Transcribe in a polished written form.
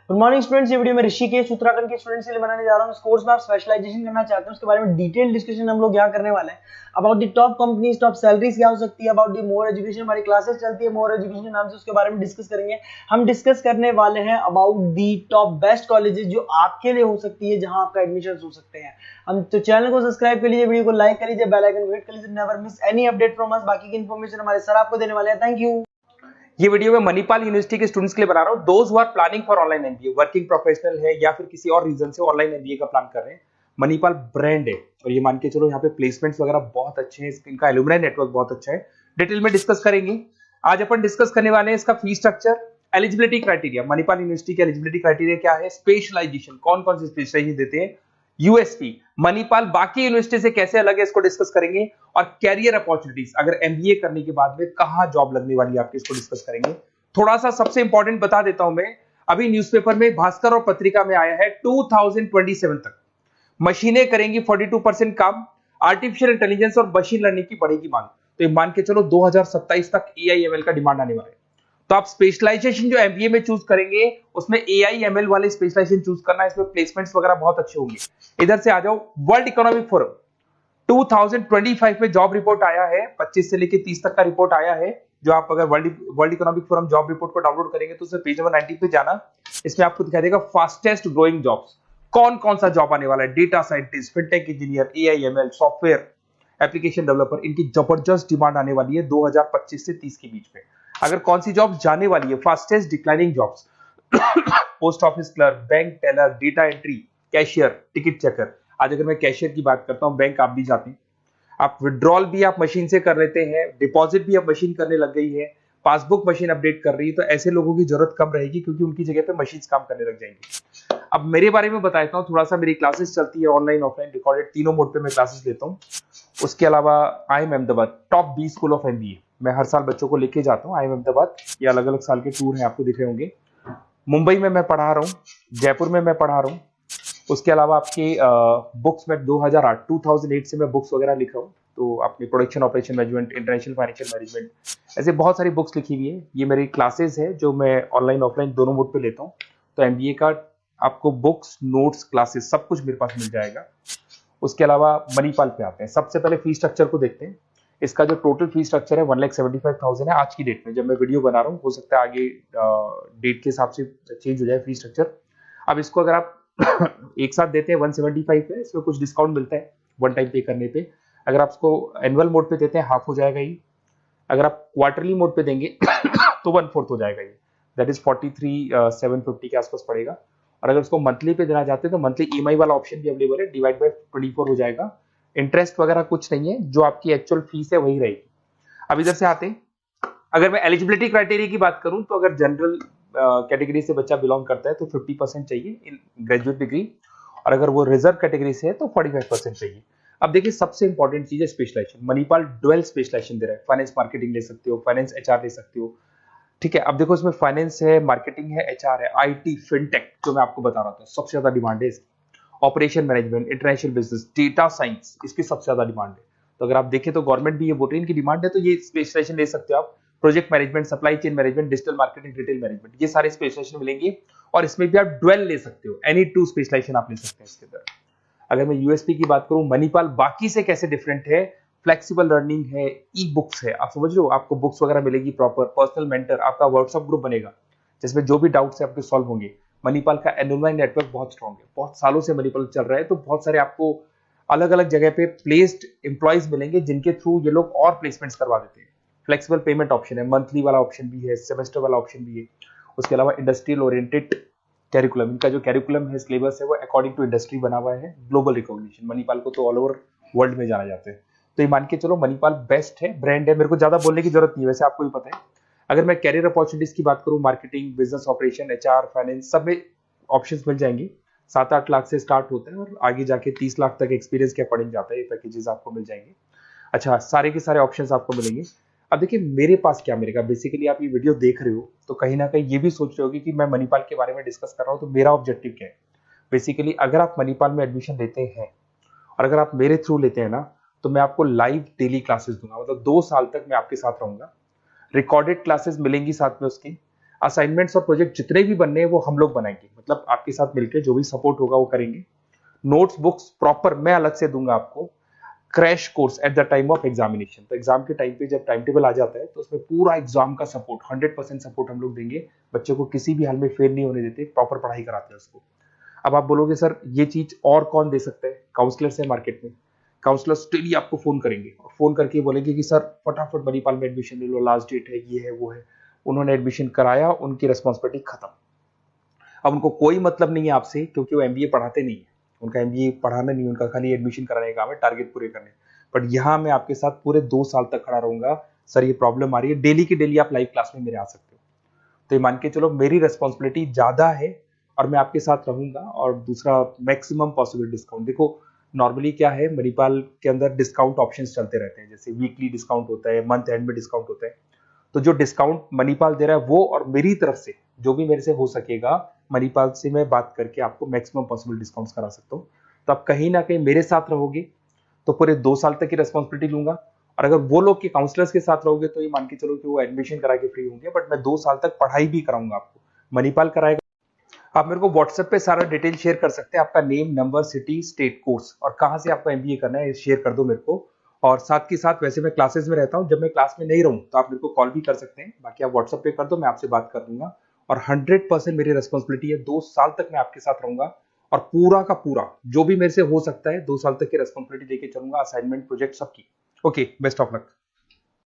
Good morning students, ये video मैं ऋषिकेश उत्तराखंड के स्टूडेंट्स के लिए बनाने जा रहा हूँ। इस कोर्स में आप स्पेशलाइजेशन करना चाहते हैं उसके बारे में डिटेल डिस्कशन हम लोग यहाँ करने वाले हैं। About the top companies, top salaries क्या हो सकती है, अबाउट द मोर एजुकेशन, हमारी क्लासेस चलती है मोर एजुकेशन के नाम से, उसके बारे में डिस्कस करेंगे। हम डिस्कस करने वाले हैं about the top best colleges जो आपके लिए हो सकती है, जहां आपका एडमिशन हो सकते हैं। हम तो चैनल को सब्सक्राइब कर लीजिए, वीडियो को लाइक कर लीजिए, बेल आइकन को हिट कर लीजिए, never miss any update from us. बाकी की इन्फॉर्मेशन हमारे सर आपको देने वाले हैं। Thank you. ये वीडियो मैं मणिपाल यूनिवर्सिटी के स्टूडेंट्स के लिए बना रहा हूं। Those who are planning for online MBA, working professional है या फिर किसी और रीजन से ऑनलाइन एमबीए का प्लान कर रहे हैं। मणिपाल ब्रांड है और ये मान के चलो यहाँ पे प्लेसमेंट्स वगैरह बहुत अच्छे हैं, इनका एलुमनाई नेटवर्क बहुत अच्छा है। डिटेल में डिस्कस करेंगे। आज अपन डिस्कस करने वाले हैं इसका fee structure, eligibility criteria, Manipal university के एलिजिबिलिटी क्राइटेरिया क्या है, स्पेशलाइजेशन, कौन कौन सी स्पेशलाइजेशन देते हैं, यूएसपी, मणिपाल बाकी यूनिवर्सिटी से कैसे अलग है इसको डिस्कस करेंगे, और कैरियर अपॉर्चुनिटीज, अगर एमबीए करने के बाद में कहां जॉब लगने वाली है आपकी, इसको डिस्कस करेंगे। थोड़ा सा सबसे इंपॉर्टेंट बता देता हूं मैं, अभी न्यूज़पेपर में, भास्कर और पत्रिका में आया है 2027 तक मशीनें करेंगी 42% काम, आर्टिफिशियल इंटेलिजेंस और मशीन लर्निंग की बढ़ेगी मांग। तो ये मान के चलो 2027 तक एआईएमएल का डिमांड आने वाला है। तो आप स्पेशलाइजेशन जो एमबीए में चूज करेंगे उसमें एआईएमएल वाले स्पेशलाइजेशन चूज करना है, इसमें प्लेसमेंट्स वगैरह बहुत अच्छे होंगे। इधर से आ जाओ, वर्ल्ड इकोनॉमिक फोरम 2025 में जॉब रिपोर्ट आया है, 25 से लेकर 30 तक का रिपोर्ट आया है। जो आप अगर world economic forum job report को डाउनलोड करेंगे तो उसमें पेज नंबर 90 पे जाना, इसमें आपको दिखाई देगा फास्टेस्ट ग्रोइंग जॉब्स, कौन कौन सा जॉब आने वाला है, data scientist, fintech engineer, AIML, software application developer, इनकी जबरदस्त डिमांड आने वाली है 2025 से 30 के बीच में। अगर कौन सी जॉब जाने वाली है, fastest declining jobs, post office clerk, bank teller, data entry, cashier, ticket checker. आज अगर मैं कैशियर की बात करता हूं, बैंक आप भी जाते हैं, आप विड्रॉल भी आप मशीन से कर लेते हैं, डिपॉजिट भी अब मशीन करने लग गई है, पासबुक मशीन अपडेट कर रही है, तो ऐसे लोगों की जरूरत कम रहेगी क्योंकि उनकी जगह पे मशीन काम करने लग जाएंगी। अब मेरे बारे में बताता हूँ थोड़ा सा, मेरी क्लासेस चलती है ऑनलाइन ऑफलाइन रिकॉर्डेड, तीनों मोड पे मैं क्लासेस लेता हूँ। उसके अलावा IIM Ahmedabad top 20 school of MBA, मैं हर साल बच्चों को लेके जाता हूँ IIM अहमदाबाद। ये अलग अलग साल के टूर हैं, आपको दिख रहे होंगे। मुंबई में मैं पढ़ा रहा हूँ, जयपुर में मैं पढ़ा रहा हूँ। उसके अलावा आपके बुक्स में 2008 से मैं बुक्स वगैरह लिख रहा हूँ, तो अपनी production operation management, international financial management, ऐसे बहुत सारी बुक्स लिखी हुई है। ये मेरी क्लासेस है जो मैं ऑनलाइन ऑफलाइन दोनों मोड पे लेता हूँ। तो एमबीए का आपको बुक्स, नोट्स, क्लासेस सब कुछ मेरे पास मिल जाएगा। उसके अलावा मणिपाल पे आते हैं। सबसे पहले फी स्ट्रक्चर को देखते हैं। इसका जो टोटल फी स्ट्रक्चर है 1,75,000 है आज की डेट में, जब मैं वीडियो बना रहा हूँ। हो सकता है आगे डेट के हिसाब से चेंज हो जाए फी स्ट्रक्चर। अब इसको अगर आप एक साथ देते हैं 175 पे, इसमें कुछ डिस्काउंट मिलता है वन टाइम पे करने पे। अगर आप इसको एनुअल मोड पे देते हैं हाफ हो जाएगा ये। अगर आप क्वार्टरली मोड पे देंगे तो 1/4 हो जाएगा ये, दैट इज 43,750 के आसपास पड़ेगा। और अगर उसको मंथली पे देना चाहते हैं तो मंथली ईएमआई वाला ऑप्शन भी अवेलेबल है, डिवाइड बाय 24 हो जाएगा। इंटरेस्ट वगैरह कुछ नहीं है, जो आपकी एक्चुअल फीस है वही रहेगी। अब इधर से आते हैं, अगर मैं एलिजिबिलिटी क्राइटेरिया की बात करूं तो अगर जनरल कैटेगरी से बच्चा बिलोंग करता है तो 50% चाहिए इन ग्रेजुएट डिग्री, और अगर वो रिजर्व कैटेगरी से है तो 45% चाहिए। अब देखिए, सबसे इंपॉर्टेंट चीज है स्पेशलाइजेशन। मणिपाल डुअल स्पेशलाइजेशन दे रहा है, फाइनेंस मार्केटिंग ले सकते हो, फाइनेंस एचआर ले सकते हो, ठीक है। अब देखो, इसमें फाइनेंस है, मार्केटिंग है, एचआर है, आईटी, फिनटेक, जो मैं आपको बता रहा था सबसे ज्यादा डिमांड है इसकी, operation management, international business, data science, इसकी सबसे ज्यादा डिमांड है। तो अगर आप देखें तो गवर्नमेंट भी ये बोल रही है, इनकी डिमांड है, तो ये स्पेशलाइजेशन ले सकते हो आप। Project management, supply chain management, digital marketing, retail management, ये सारे स्पेशलाइजेशन मिलेंगे। और इसमें भी आप डुअल ले सकते हो, एनी 2 स्पेशलाइजेशन आप ले सकते हैं इसके अंदर। अगर मैं यूएसपी की बात करूं, मणिपाल बाकी से कैसे डिफरेंट है, फ्लेक्सिबल लर्निंग है, ई बुक्स है, आप समझ रहे हो, आपको बुक्स वगैरह मिलेगी प्रॉपर, पर्सनल मेंटर, आपका व्हाट्सएप ग्रुप बनेगा जिसमें जो भी डाउट्स है आपके सॉल्व होंगे। मणिपाल का एलुमनाई नेटवर्क बहुत स्ट्रॉन्ग है, बहुत सालों से मणिपाल चल रहा है, तो बहुत सारे आपको अलग अलग जगह पे प्लेस्ड एम्प्लॉयज मिलेंगे जिनके थ्रू ये लोग और प्लेसमेंट्स करवा देते हैं। फ्लेक्सिबल पेमेंट ऑप्शन है, मंथली वाला ऑप्शन भी है, सेमेस्टर वाला ऑप्शन भी है। उसके अलावा इंडस्ट्रियल ओरिएंटेड कैरिकुलम, इनका जो कैरिकुलम है, सिलेबस है, वो अकॉर्डिंग टू इंडस्ट्री बना हुआ है। ग्लोबल रिकॉग्निशन, मणिपाल को तो ऑल ओवर वर्ल्ड में जाना जाता है। तो ये मान के चलो मणिपाल बेस्ट है, ब्रांड है, मेरे को ज्यादा बोलने की जरूरत नहीं है, वैसे आपको भी पता है। अगर मैं कैरियर अपॉर्चुनिटीज की बात करूं, marketing, business operation, HR, finance, सब में ऑप्शंस मिल जाएंगे। 7-8 लाख से स्टार्ट होता है और आगे जाके 30 लाख तक एक्सपीरियंस के अकॉर्डिंग जाता है, ये पैकेजेस आपको मिल जाएंगे। अच्छा, सारे के सारे ऑप्शंस आपको मिलेंगे। अब देखिए, मेरे पास क्या मिलेगा, बेसिकली आप ये वीडियो देख रहे हो तो कहीं ना कहीं ये भी सोच रहे होगे कि मैं मणिपाल के बारे में डिस्कस कर रहा हूँ, तो मेरा ऑब्जेक्टिव क्या है। बेसिकली अगर आप मणिपाल में एडमिशन लेते हैं और अगर आप मेरे थ्रू लेते हैं ना, तो मैं आपको लाइव डेली क्लासेस दूंगा, मतलब 2 साल तक मैं आपके साथ रहूंगा। रिकॉर्डेड क्लासेस मिलेंगी साथ में उसकी। असाइनमेंट्स और प्रोजेक्ट जितने भी बनने हैं वो हम लोग बनाएंगे, मतलब आपके साथ मिलकर जो भी सपोर्ट होगा वो करेंगे। नोट्स बुक्स प्रॉपर मैं अलग से दूंगा आपको। Crash course at the time of examination, तो एग्जाम के टाइम पे जब टाइम टेबल आ जाता है तो उसमें पूरा एग्जाम का सपोर्ट 100% सपोर्ट हम लोग देंगे। बच्चे को किसी भी हाल में फेल नहीं होने देते, प्रॉपर पढ़ाई कराते हैं उसको। अब आप बोलोगे सर ये चीज और कौन दे सकता है? काउंसलर्स है मार्केट में, काउंसलर्स डेली आपको फोन करेंगे और फोन करके बोलेंगे कि सर फटाफट मणिपाल में एडमिशन ले लो, लास्ट डेट है, ये है वो है। उन्होंने एडमिशन कराया, उनकी रिस्पॉन्सिबिलिटी खत्म। अब उनको कोई मतलब नहीं है आपसे, क्योंकि वो एमबीए पढ़ाते नहीं है, उनका एमबीए पढ़ाना नहीं, उनका खाली एडमिशन कराने का काम है, टारगेट पूरे करने। बट यहाँ मैं आपके साथ पूरे 2 साल तक खड़ा रहूंगा। सर ये प्रॉब्लम आ रही है, डेली की डेली आप लाइव क्लास में मेरे आ सकते हो। तो ये मान के चलो मेरी रिस्पॉन्सिबिलिटी ज्यादा है और मैं आपके साथ रहूंगा। और दूसरा, मैक्सिमम पॉसिबल डिस्काउंट। देखो नॉर्मली क्या है, मणिपाल के अंदर डिस्काउंट ऑप्शंस चलते रहते हैं, जैसे वीकली डिस्काउंट होता है, मंथ एंड में डिस्काउंट होता है। तो जो डिस्काउंट मणिपाल दे रहा है वो, और मेरी तरफ से जो भी मेरे से हो सकेगा, मणिपाल से मैं बात करके आपको मैक्सिमम पॉसिबल डिस्काउंट्स करा सकता हूँ। तो आप कहीं ना कहीं मेरे साथ रहोगे तो पूरे 2 साल तक की रेस्पॉन्सिबिलिटी लूंगा। और अगर वो लोग के काउंसलर्स के साथ रहोगे तो ये मान के चलो कि वो एडमिशन करा के फ्री होंगे, बट मैं 2 साल तक पढ़ाई भी कराऊंगा आपको, मणिपाल कराएगा। आप मेरे को व्हाट्सएप पे सारा डिटेल शेयर कर सकते हैं, आपका name, number, city, state, course और कहाँ से आपको एमबीए करना है शेयर कर दो मेरे को। और साथ के साथ वैसे मैं क्लासेस में रहता हूँ, जब मैं क्लास में नहीं रहूँ तो आप मेरे को कॉल भी कर सकते हैं, बाकी आप व्हाट्सएप पे कर दो, मैं आपसे बात कर दूंगा। और 100% मेरी रिस्पॉन्सिबिलिटी है, 2 साल तक मैं आपके साथ रहूंगा और पूरा का पूरा जो भी मेरे से हो सकता है 2 साल तक की रिस्पॉन्सिबिलिटी लेके चलूंगा, असाइनमेंट, प्रोजेक्ट, सबकी। Okay, best of luck.